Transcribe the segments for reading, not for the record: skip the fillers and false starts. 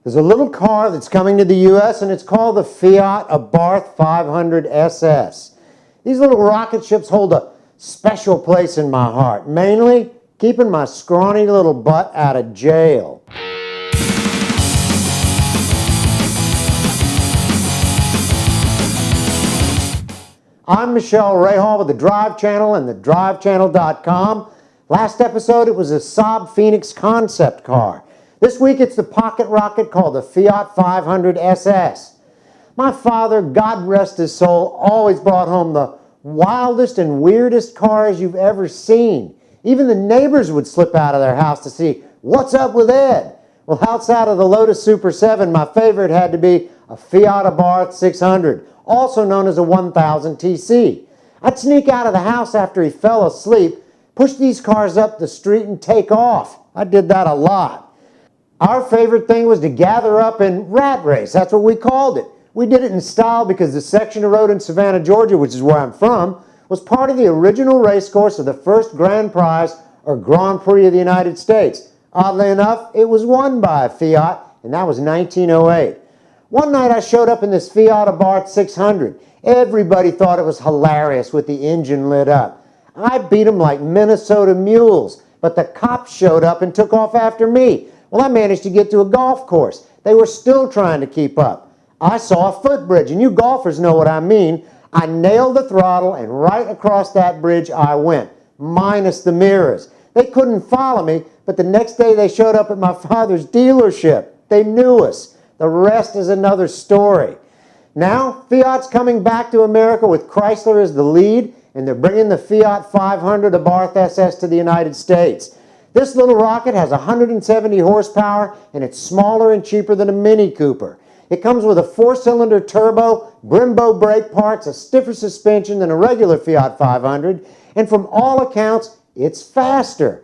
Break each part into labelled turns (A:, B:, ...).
A: There's a little car that's coming to the U.S. and it's called the Fiat Abarth 500 SS. These little rocket ships hold a special place in my heart, mainly keeping my scrawny little butt out of jail. I'm Michelle Rahal with the Drive Channel and thedrivechannel.com. Last episode it was a Saab Phoenix concept car. This week it's the pocket rocket called the Fiat 500 SS. My father, God rest his soul, always brought home the wildest and weirdest cars you've ever seen. Even the neighbors would slip out of their house to see what's up with Ed. Well, outside of the Lotus Super 7, my favorite had to be a Fiat Abarth 600, also known as a 1000 TC. I'd sneak out of the house after he fell asleep, push these cars up the street and take off. I did that a lot. Our favorite thing was to gather up and rat race. That's what we called it. We did it in style because the section of road in Savannah, Georgia, which is where I'm from, was part of the original race course of the first Grand Prize or Grand Prix of the United States. Oddly enough, it was won by a Fiat, and that was 1908. One night I showed up in this Fiat Abarth 600. Everybody thought it was hilarious with the engine lit up. I beat them like Minnesota mules, but the cops showed up and took off after me. Well, I managed to get to a golf course. They were still trying to keep up. I saw a footbridge, and you golfers know what I mean. I nailed the throttle, and right across that bridge I went, minus the mirrors. They couldn't follow me, but the next day they showed up at my father's dealership. They knew us. The rest is another story. Now, Fiat's coming back to America with Chrysler as the lead, and they're bringing the Fiat 500 Abarth SS to the United States. This little rocket has 170 horsepower, and it's smaller and cheaper than a Mini Cooper. It comes with a 4-cylinder turbo, Brembo brake parts, a stiffer suspension than a regular Fiat 500, and from all accounts, it's faster.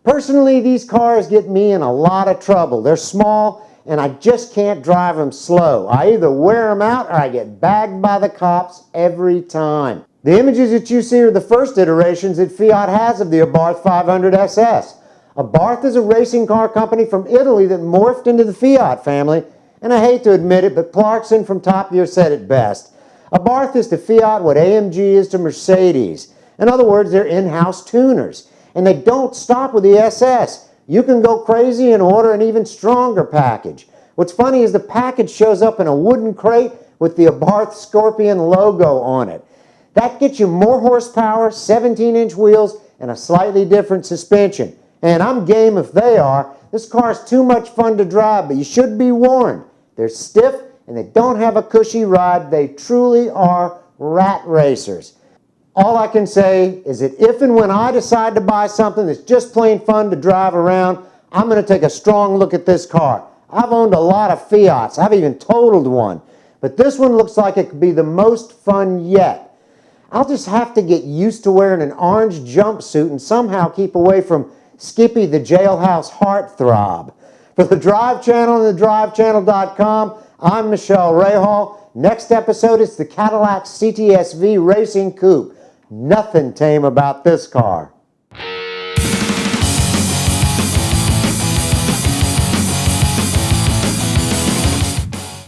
A: Personally, these cars get me in a lot of trouble. They're small, and I just can't drive them slow. I either wear them out or I get bagged by the cops every time. The images that you see are the first iterations that Fiat has of the Abarth 500 SS. Abarth is a racing car company from Italy that morphed into the Fiat family, and I hate to admit it, but Clarkson from Top Gear said it best. Abarth is to Fiat what AMG is to Mercedes. In other words, they're in-house tuners, and they don't stop with the SS. You can go crazy and order an even stronger package. What's funny is the package shows up in a wooden crate with the Abarth Scorpion logo on it. That gets you more horsepower, 17-inch wheels, and a slightly different suspension. And I'm game if they are. This car's too much fun to drive, but you should be warned. They're stiff and they don't have a cushy ride. They truly are rat racers. All I can say is that if and when I decide to buy something that's just plain fun to drive around, I'm going to take a strong look at this car. I've owned a lot of Fiats. I've even totaled one. But this one looks like it could be the most fun yet. I'll just have to get used to wearing an orange jumpsuit and somehow keep away from Skippy the jailhouse heartthrob. For the Drive Channel and thedrivechannel.com, I'm Michelle Rahal. Next episode is the Cadillac CTS-V Racing Coupe. Nothing tame about this car.